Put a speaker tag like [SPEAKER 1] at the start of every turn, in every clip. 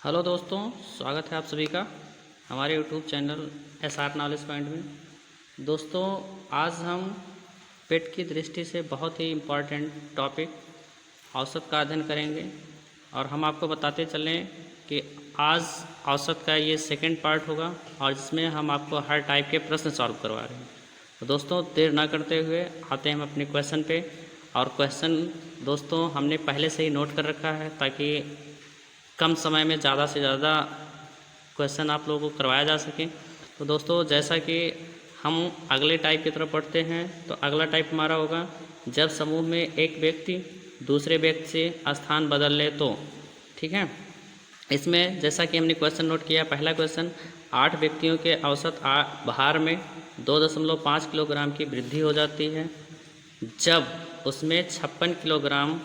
[SPEAKER 1] Hello दोस्तों, स्वागत है आप सभी का हमारे YouTube channel SR knowledge point में। दोस्तों, आज हम पेट की दृष्टि से बहुत ही इम्पॉर्टेंट टॉपिक औसत का अध्ययन करेंगे और हम आपको बताते चलें कि आज औसत का ये सेकंड पार्ट होगा और जिसमें हम आपको हर टाइप के प्रश्न सॉल्व करवा रहे हैं। तो दोस्तों, देर ना करते हुए आते हैं हम अपने क्वेश्चन पे। और क्वेश्चन दोस्तों हमने पहले से ही नोट कर रखा है ताकि कम समय में ज़्यादा से ज़्यादा क्वेश्चन आप लोगों को करवाया जा सके। तो दोस्तों, जैसा कि हम अगले टाइप की तरफ बढ़ते हैं, तो अगला टाइप हमारा होगा जब समूह में एक व्यक्ति दूसरे व्यक्ति से स्थान बदल ले तो। ठीक है, इसमें जैसा कि हमने क्वेश्चन नोट किया, पहला क्वेश्चन 8 व्यक्तियों के औसत भार में 2.5 किलोग्राम की वृद्धि हो जाती है जब उसमें 56 किलोग्राम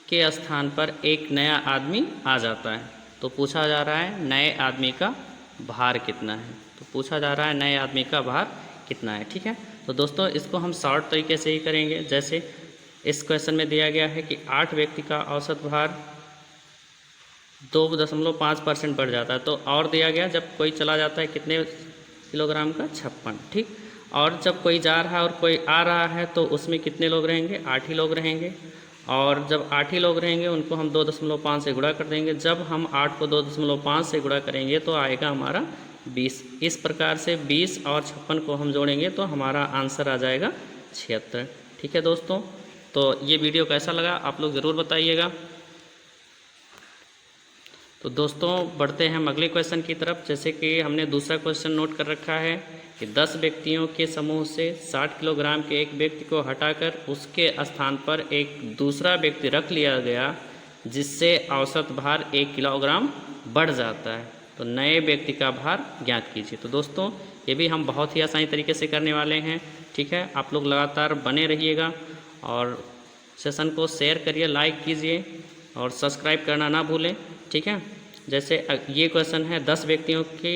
[SPEAKER 1] के स्थान पर एक नया आदमी आ जाता है। तो पूछा जा रहा है नए आदमी का भार कितना है। तो पूछा जा रहा है नए आदमी का भार कितना है। ठीक है, तो दोस्तों इसको हम शॉर्ट तरीके से ही करेंगे। जैसे इस क्वेश्चन में दिया गया है कि 8 व्यक्ति का औसत भार 2.5% बढ़ जाता है। तो और दिया गया जब कोई चला जाता है कितने किलोग्राम का, 56। ठीक, और जब कोई जा रहा है और कोई आ रहा है तो उसमें कितने लोग रहेंगे, 8 ही लोग रहेंगे। और जब 8 ही लोग रहेंगे उनको हम 2.5 से गुणा कर देंगे। जब हम 8 को 2.5 से गुणा करेंगे तो आएगा हमारा 20। इस प्रकार से 20 और 56 को हम जोड़ेंगे तो हमारा आंसर आ जाएगा 76। ठीक है दोस्तों, तो ये वीडियो कैसा लगा आप लोग ज़रूर बताइएगा। तो दोस्तों बढ़ते हैं हम अगले क्वेश्चन की तरफ। जैसे कि हमने दूसरा क्वेश्चन नोट कर रखा है कि 10 व्यक्तियों के समूह से 60 किलोग्राम के एक व्यक्ति को हटाकर उसके स्थान पर एक दूसरा व्यक्ति रख लिया गया जिससे औसत भार 1 किलोग्राम बढ़ जाता है। तो नए व्यक्ति का भार ज्ञात कीजिए। तो दोस्तों ये भी हम बहुत ही आसानी तरीके से करने वाले हैं। ठीक है, आप लोग लगातार बने रहिएगा और सेशन को शेयर करिए, लाइक कीजिए और सब्सक्राइब करना ना भूलें। ठीक है, जैसे ये क्वेश्चन है 10 व्यक्तियों के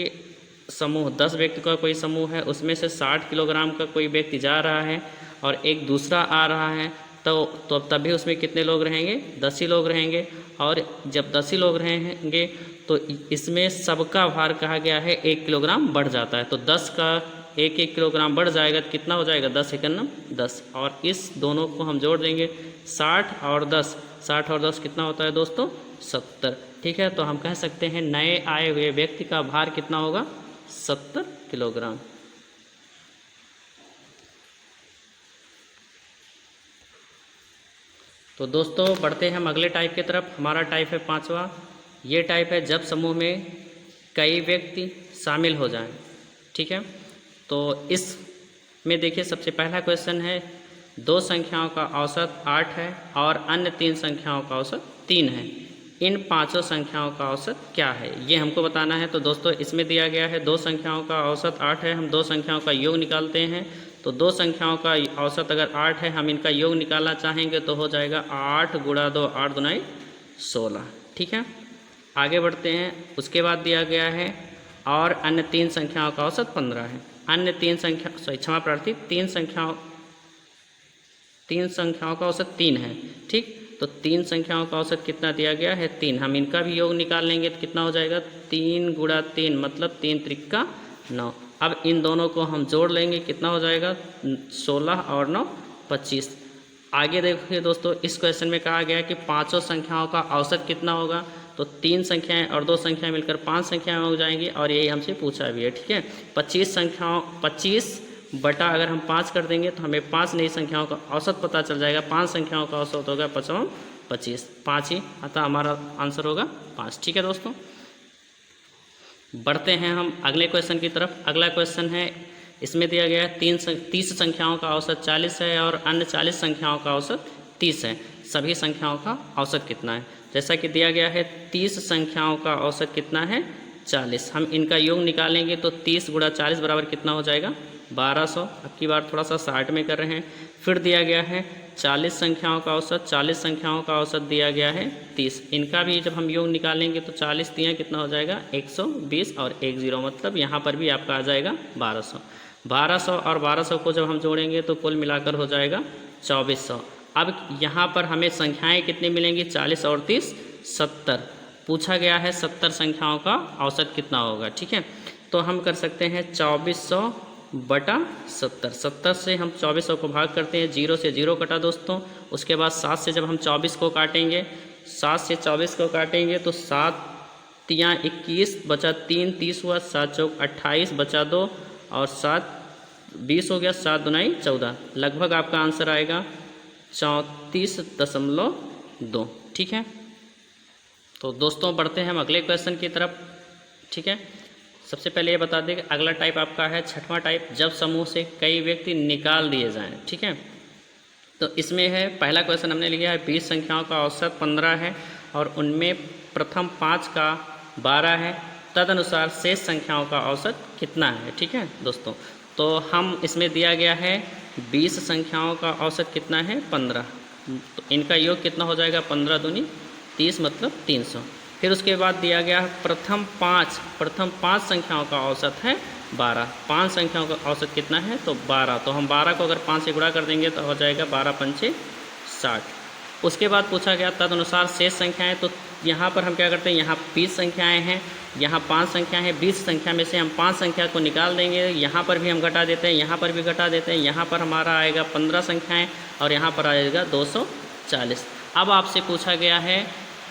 [SPEAKER 1] समूह, 10 व्यक्ति का कोई समूह है, उसमें से 60 किलोग्राम का कोई व्यक्ति जा रहा है और एक दूसरा आ रहा है तो तभी उसमें कितने लोग रहेंगे, 10 ही लोग रहेंगे। और जब 10 ही लोग रहेंगे तो इसमें सबका भार कहा गया है 1 किलोग्राम बढ़ जाता है। तो 10 का 1 किलोग्राम बढ़ जाएगा तो कितना हो जाएगा, 10 एकम 10। और इस दोनों को हम जोड़ देंगे, 60 और 10, 60 और 10 कितना होता है दोस्तों, 70। ठीक है, तो हम कह सकते हैं नए आए हुए व्यक्ति का भार कितना होगा, 70 किलोग्राम। तो दोस्तों बढ़ते हैं हम अगले टाइप की तरफ। हमारा टाइप है 5वां। ये टाइप है जब समूह में कई व्यक्ति शामिल हो जाएं। ठीक है, तो इसमें देखिए सबसे पहला क्वेश्चन है 2 संख्याओं का औसत 8 है और अन्य 3 संख्याओं का औसत 3 है। इन 5 संख्याओं का औसत क्या है, ये हमको बताना है। तो दोस्तों इसमें दिया गया है 2 संख्याओं का औसत 8 है, हम 2 संख्याओं का योग निकालते हैं। तो 2 संख्याओं का औसत अगर 8 है, हम इनका योग निकालना चाहेंगे तो हो जाएगा 8 गुणा 2, 8 दूनी 16। ठीक है, आगे बढ़ते हैं। उसके बाद दिया गया है और अन्य 3 संख्याओं का औसत 15 है। अन्य 3 संख्या क्षमा प्रार्थी 3 संख्याओं का औसत 3 है। ठीक, तो 3 संख्याओं का औसत कितना दिया गया है, 3। हम इनका भी योग निकाल लेंगे तो कितना हो जाएगा, 3 गुणा 3 मतलब 3 त्रिका 9। अब इन दोनों को हम जोड़ लेंगे, कितना हो जाएगा, 16 और 9 25। आगे देखिए दोस्तों, इस क्वेश्चन में कहा गया है कि 5 संख्याओं का औसत कितना होगा। तो 3 संख्याएं और 2 संख्याएं मिलकर 5 संख्याएं हो जाएंगी और यही हमसे पूछा भी है। ठीक है, 25 बटा अगर हम 5 कर देंगे तो हमें 5 नई संख्याओं का औसत पता चल जाएगा। 5 संख्याओं का औसत होगा 25, 5 ही, अतः हमारा आंसर होगा 5। ठीक है दोस्तों, बढ़ते हैं हम अगले क्वेश्चन की तरफ। अगला क्वेश्चन है, इसमें दिया गया है 30 संख्याओं का औसत 40 है और अन्य 40 संख्याओं का औसत 30 है। सभी संख्याओं का औसत कितना है। जैसा कि दिया गया है 30 संख्याओं का औसत कितना है, 40। हम इनका योग निकालेंगे तो 30 गुणा 40 बराबर कितना हो जाएगा, 1200। अब की बार थोड़ा सा शार्ट में कर रहे हैं। फिर दिया गया है 40 संख्याओं का औसत, 40 संख्याओं का औसत दिया गया है 30। इनका भी जब हम योग निकालेंगे तो 40 दिया कितना हो जाएगा, 120 और 1 0 मतलब यहाँ पर भी आपका आ जाएगा 1200। 1200 और 1200 को जब हम जोड़ेंगे तो कुल मिलाकर हो जाएगा 2400। अब यहाँ पर हमें संख्याएँ कितनी मिलेंगी, 40 और 30 70। पूछा गया है 70 संख्याओं का औसत कितना होगा। ठीक है, तो हम कर सकते हैं 2400/70। 70 से हम 2400 को भाग करते हैं, 0 से 0 कटा दोस्तों। उसके बाद 7 से जब हम 24 को काटेंगे, 7 से 24 को काटेंगे तो 7 तियाँ 21 बचा 3 30 हुआ, 7 चौक 28 बचा 2 और 7 20 हो गया, 7 दूनाई 14। लगभग आपका आंसर आएगा 34.2। ठीक है, तो दोस्तों बढ़ते हैं हम अगले क्वेश्चन की तरफ। ठीक है, सबसे पहले ये बता दें कि अगला टाइप आपका है छठवां टाइप, जब समूह से कई व्यक्ति निकाल दिए जाएं। ठीक है, तो इसमें है पहला क्वेश्चन हमने लिया है 20 संख्याओं का औसत 15 है और उनमें प्रथम 5 का 12 है, तदनुसार शेष संख्याओं का औसत कितना है। ठीक है दोस्तों, तो हम इसमें दिया गया है 20 संख्याओं का औसत कितना है 15, तो इनका योग कितना हो जाएगा 15 दूनी 30 मतलब 300। फिर उसके बाद दिया गया प्रथम 5 संख्याओं का औसत है 12। 5 संख्याओं का औसत कितना है तो 12, तो हम 12 को अगर 5 से गुणा कर देंगे तो हो जाएगा 12 पंचे 60। उसके बाद पूछा गया तदनुसार शेष संख्याएं, तो यहाँ पर हम क्या करते हैं, यहाँ 20 संख्याएं हैं, यहाँ 5 संख्याएं हैं, 20 संख्या में से हम 5 संख्या को निकाल देंगे, यहाँ पर भी हम घटा देते हैं, यहाँ पर भी घटा देते हैं, यहाँ पर हमारा आएगा 15 संख्याएँ और यहाँ पर आएगा 240। अब आपसे पूछा गया है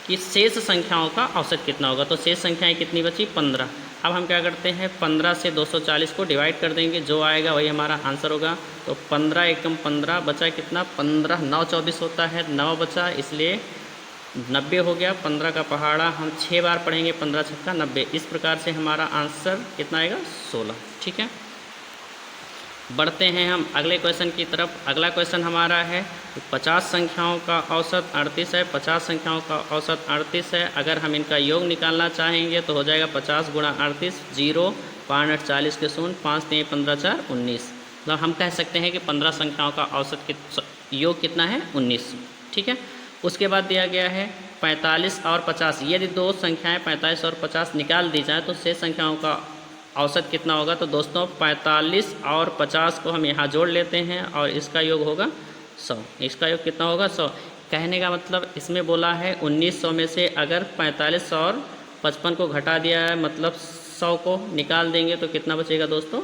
[SPEAKER 1] कि शेष संख्याओं का औसत कितना होगा, तो शेष संख्याएं कितनी बची 15। अब हम क्या करते हैं 15 से 240 को डिवाइड कर देंगे, जो आएगा वही हमारा आंसर होगा। तो 15 एकम 15 बचा कितना 15, 9 24 होता है, 9 बचा इसलिए 90 हो गया। 15 का पहाड़ा हम 6 बार पढ़ेंगे, 15 छक्का 90। इस प्रकार से हमारा आंसर कितना आएगा 16। ठीक है, बढ़ते हैं हम अगले क्वेश्चन की तरफ। अगला क्वेश्चन हमारा है 50 संख्याओं का औसत 38 है। 50 संख्याओं का औसत 38 है, अगर हम इनका योग निकालना चाहेंगे तो हो जाएगा 50 गुणा 38, 0 5 8 40 के 0, 5 3 15 4 19। तो हम कह सकते हैं कि 15 संख्याओं का औसत योग कितना है 19। ठीक है, उसके बाद दिया गया है 45 और 50। यदि दो संख्याएँ 45 और 50 निकाल दी जाए तो शेष संख्याओं का औसत कितना होगा। तो दोस्तों 45 और 50 को हम यहाँ जोड़ लेते हैं और इसका योग होगा 100। इसका योग कितना होगा 100। कहने का मतलब इसमें बोला है 1900 में से अगर 45 और 55 को घटा दिया है, मतलब 100 को निकाल देंगे तो कितना बचेगा दोस्तों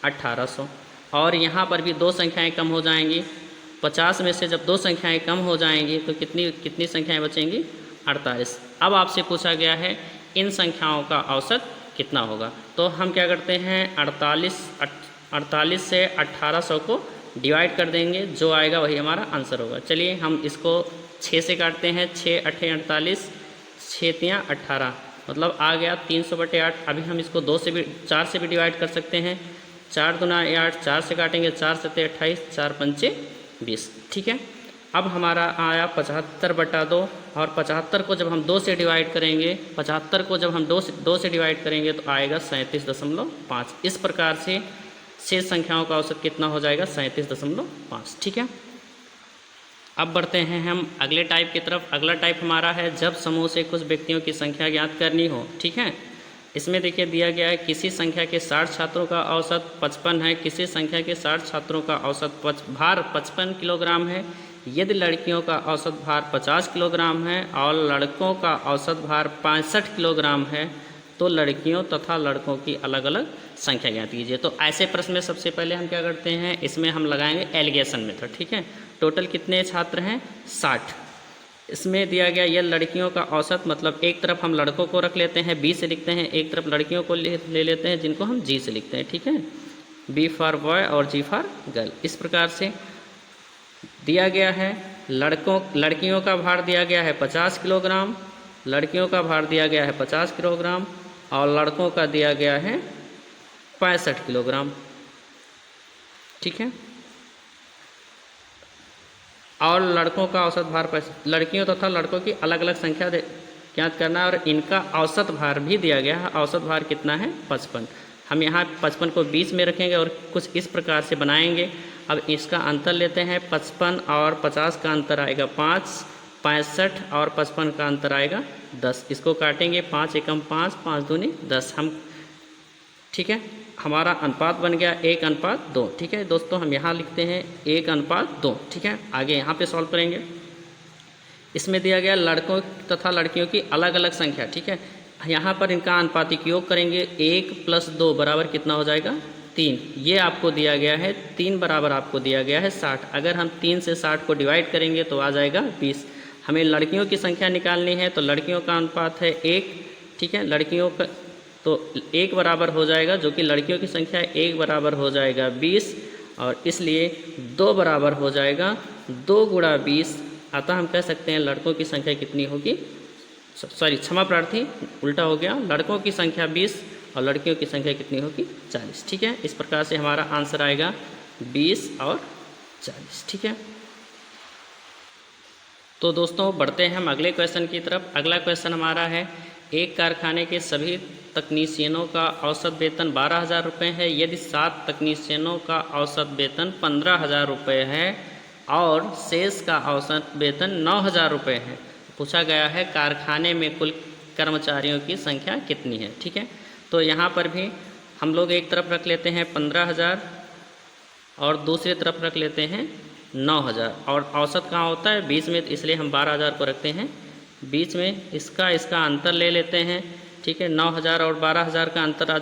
[SPEAKER 1] 1800। और यहाँ पर भी दो संख्याएँ कम हो जाएंगी। 50 में से जब दो संख्याएँ कम हो जाएंगी तो कितनी संख्याएँ बचेंगी 48। अब आपसे पूछा गया है इन संख्याओं का औसत कितना होगा, तो हम क्या करते हैं 48 से 1800 को डिवाइड कर देंगे, जो आएगा वही हमारा आंसर होगा। चलिए हम इसको 6 से काटते हैं, 6 8 48, 6 3 18 मतलब आ गया 300/8। अभी हम इसको 4 से भी डिवाइड कर सकते हैं, 4 दूना 8, 4 से काटेंगे, 4 7 28, 4 पंचे 20। ठीक है, अब हमारा आया 75/2 और 75 को जब हम 2 से डिवाइड करेंगे, 75 को जब हम 2 से डिवाइड करेंगे तो आएगा 37.5। इस प्रकार से शेष संख्याओं का औसत कितना हो जाएगा 37.5। ठीक है, अब बढ़ते हैं हम अगले टाइप की तरफ। अगला टाइप हमारा है जब समूह से कुछ व्यक्तियों की संख्या ज्ञात करनी हो। ठीक है, इसमें देखिए दिया गया है किसी संख्या के 60 छात्रों का औसत 55 है, किसी संख्या के 60 छात्रों का औसत भार 55 किलोग्राम है। यदि लड़कियों का औसत भार 50 किलोग्राम है और लड़कों का औसत भार 65 किलोग्राम है, तो लड़कियों तथा लड़कों की अलग अलग संख्या ज्ञात कीजिए। तो ऐसे प्रश्न में सबसे पहले हम क्या करते हैं, इसमें हम लगाएंगे एलिगेशन मेथड। ठीक है, टोटल कितने छात्र हैं 60। इसमें दिया गया यह लड़कियों का औसत, मतलब एक तरफ हम लड़कों को रख लेते हैं बी से लिखते हैं, एक तरफ लड़कियों को ले लेते हैं जिनको हम जी से लिखते हैं। ठीक है, बी फॉर बॉय और जी फॉर गर्ल। इस प्रकार से दिया गया है लड़कियों का भार दिया गया है 50 किलोग्राम, लड़कियों का भार दिया गया है 50 किलोग्राम और लड़कों का दिया गया है 65 किलोग्राम। ठीक है, और लड़कों का औसत भार 65। लड़कियों तथा लड़कों की अलग अलग संख्या ज्ञात करना है और इनका औसत भार भी दिया गया है। औसत भार कितना है 55। हम यहाँ 55 को 20 में रखेंगे और कुछ इस प्रकार से बनाएंगे। अब इसका अंतर लेते हैं, 55 और 50 का अंतर आएगा 5, 65 और 55 का अंतर आएगा 10। इसको काटेंगे, 5 एकम 5, 5 दूनी 10 हम। ठीक है, हमारा अनुपात बन गया 1:2। ठीक है दोस्तों, हम यहाँ लिखते हैं 1:2। ठीक है, आगे यहाँ पे सॉल्व करेंगे। इसमें दिया गया लड़कों तथा लड़कियों की अलग अलग संख्या, ठीक है। यहाँ पर इनका आनुपातिक योग करेंगे, 1 + 2 बराबर कितना हो जाएगा 3। ये आपको दिया गया है 3 बराबर आपको दिया गया है 60। अगर हम 3 से 60 को डिवाइड करेंगे तो आ जाएगा 20। हमें लड़कियों की संख्या निकालनी है, तो लड़कियों का अनुपात है 1, ठीक है। लड़कियों का तो 1 बराबर हो जाएगा, जो कि लड़कियों की संख्या 1 बराबर हो जाएगा 20, और इसलिए 2 बराबर हो जाएगा 2 × 20। अतः हम कह सकते हैं लड़कों की संख्या कितनी होगी, सॉरी क्षमा प्रार्थी उल्टा हो गया, लड़कों की संख्या 20 और लड़कियों की संख्या कितनी होगी 40, ठीक है। इस प्रकार से हमारा आंसर आएगा 20 और 40, ठीक है। तो दोस्तों बढ़ते हैं हम अगले क्वेश्चन की तरफ। अगला क्वेश्चन हमारा है, एक कारखाने के सभी तकनीशियनों का औसत वेतन 12,000 रुपये है यदि 7 तकनीशियनों का औसत वेतन 15,000 रुपये है और शेष का औसत वेतन 9,000 रुपये है। पूछा गया है कारखाने में कुल कर्मचारियों की संख्या कितनी है, ठीक है। तो यहाँ पर भी हम लोग एक तरफ रख लेते हैं 15,000 और दूसरी तरफ रख लेते हैं 9,000, और औसत कहाँ होता है 20 में, इसलिए हम 12,000 को रखते हैं बीच में। इसका अंतर ले लेते हैं, ठीक है। 9,000 और 12,000 का अंतर आ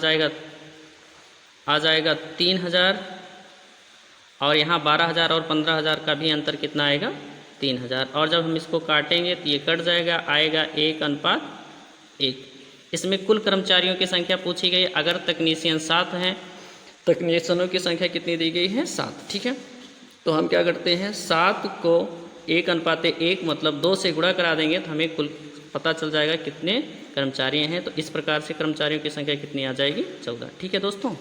[SPEAKER 1] जाएगा 3,000, और यहाँ 12,000 और 15,000 का भी अंतर कितना आएगा 3,000, और जब हम इसको काटेंगे तो ये कट जाएगा, आएगा 1:1। इसमें कुल कर्मचारियों की संख्या पूछी गई। अगर तकनीशियन 7 हैं, तकनीशियनों की संख्या कितनी दी गई है 7, ठीक है। तो हम क्या करते हैं 7 को 1:1 मतलब 2 से गुणा करा देंगे तो हमें कुल पता चल जाएगा कितने कर्मचारी हैं। तो इस प्रकार से कर्मचारियों की संख्या कितनी आ जाएगी 14, ठीक है दोस्तों।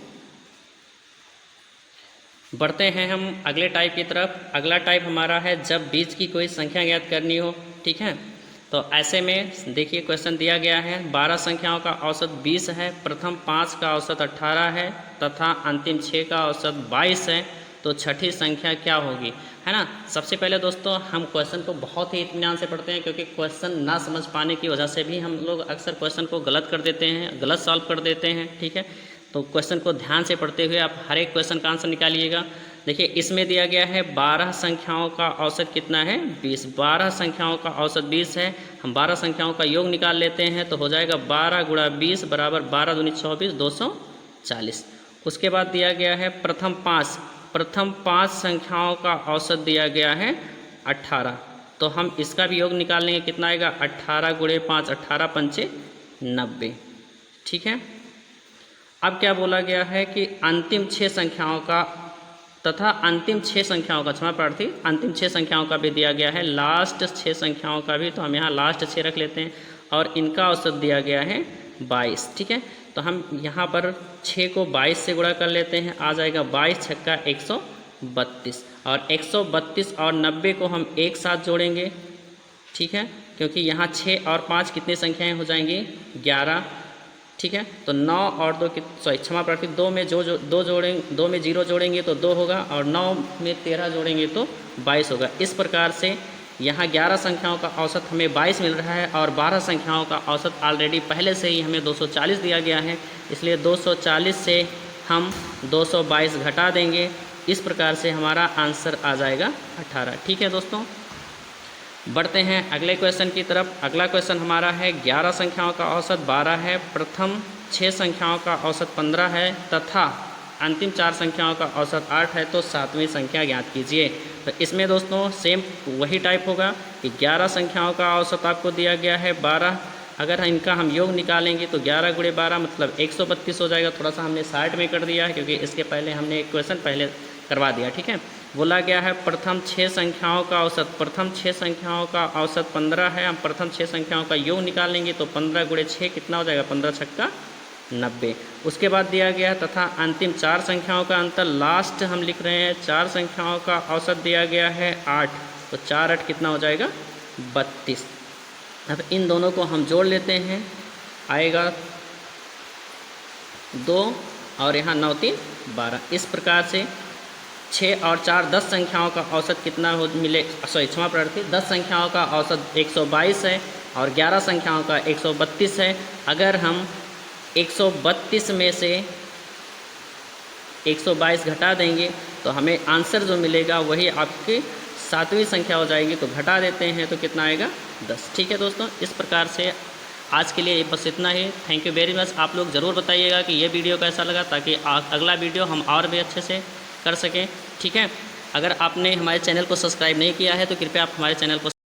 [SPEAKER 1] बढ़ते हैं हम अगले टाइप की तरफ। अगला टाइप हमारा है जब बीच की कोई संख्या ज्ञात करनी हो, ठीक है। तो ऐसे में देखिए क्वेश्चन दिया गया है 12 संख्याओं का औसत 20 है, प्रथम 5 का औसत 18 है तथा अंतिम 6 का औसत 22 है, तो छठी संख्या क्या होगी, है ना। सबसे पहले दोस्तों हम क्वेश्चन को बहुत ही इत्मीनान से पढ़ते हैं, क्योंकि क्वेश्चन ना समझ पाने की वजह से भी हम लोग अक्सर क्वेश्चन को गलत कर देते हैं, गलत सॉल्व कर देते हैं, ठीक है। तो क्वेश्चन को ध्यान से पढ़ते हुए आप हर एक क्वेश्चन का आंसर निकालिएगा। देखिए इसमें दिया गया है 12 संख्याओं का औसत कितना है 20, 12 संख्याओं का औसत 20 है। हम 12 संख्याओं का योग निकाल लेते हैं तो हो जाएगा 12 × 20 बराबर 12 दूनी 24, 240। उसके बाद दिया गया है प्रथम 5 संख्याओं का औसत दिया गया है 18, तो हम इसका भी योग निकाल लेंगे, कितना आएगा 18 × 5, 18 × 5 90, ठीक है। अब क्या बोला गया है कि अंतिम 6 संख्याओं का तथा अंतिम 6 संख्याओं का, क्षमा प्रार्थी, अंतिम 6 संख्याओं का भी दिया गया है, लास्ट 6 संख्याओं का भी, तो हम यहाँ लास्ट 6 रख लेते हैं, और इनका औसत दिया गया है 22, ठीक है। तो हम यहाँ पर 6 को 22 से गुणा कर लेते हैं, आ जाएगा 22 छक्का 132, और 132 और 90 को हम एक साथ जोड़ेंगे, ठीक है, क्योंकि यहाँ 6 और 5 कितनी संख्याएँ हो जाएंगी 11, ठीक है। तो 9 और 2 क्षमा प्रार्थी 2 में दो में 0 जोड़ेंगे तो 2 होगा, और 9 में 13 जोड़ेंगे तो 22 होगा। इस प्रकार से यहाँ 11 संख्याओं का औसत हमें 22 मिल रहा है, और 12 संख्याओं का औसत ऑलरेडी पहले से ही हमें 240 दिया गया है, इसलिए 240 से हम 222 घटा देंगे। इस प्रकार से हमारा आंसर आ जाएगा 18, ठीक है दोस्तों। बढ़ते हैं अगले क्वेश्चन की तरफ। अगला क्वेश्चन हमारा है 11 संख्याओं का औसत 12 है, प्रथम 6 संख्याओं का औसत 15 है तथा अंतिम 4 संख्याओं का औसत 8 है, तो 7वीं संख्या ज्ञात कीजिए। तो इसमें दोस्तों सेम वही टाइप होगा कि 11 संख्याओं का औसत आपको दिया गया है 12, अगर इनका हम योग निकालेंगे तो 11 × 12 मतलब 132 हो जाएगा। थोड़ा सा हमने 60 में कर दिया है क्योंकि इसके पहले हमने एक क्वेश्चन पहले करवा दिया, ठीक है। बोला गया है प्रथम 6 संख्याओं का औसत, प्रथम 6 संख्याओं का औसत 15 है, हम प्रथम 6 संख्याओं का योग निकालेंगे तो 15 × 6 कितना हो जाएगा 15 छक्का 90। उसके बाद दिया गया तथा अंतिम 4 संख्याओं का अंतर, लास्ट हम लिख रहे हैं 4 संख्याओं का औसत दिया गया है 8, तो 4 8 कितना हो जाएगा 32। अब इन दोनों को हम जोड़ लेते हैं, आएगा 2 और यहाँ 9 3 12। इस प्रकार से 6 और 4 10 संख्याओं का औसत कितना हो मिले, सॉरी क्षमा प्रार्थी 10 संख्याओं का औसत 122 है और 11 संख्याओं का 132 है। अगर हम 132 में से 122 घटा देंगे तो हमें आंसर जो मिलेगा वही आपके सातवीं संख्या हो जाएगी तो घटा देते हैं तो कितना आएगा 10। ठीक है दोस्तों, इस प्रकार से आज के लिए बस इतना ही। Thank you very much. आप लोग ज़रूर बताइएगा कि ये वीडियो कैसा लगा, ताकि अगला वीडियो हम और भी अच्छे से कर सकें। ठीक है, अगर आपने हमारे चैनल को सब्सक्राइब नहीं किया है तो कृपया आप हमारे चैनल को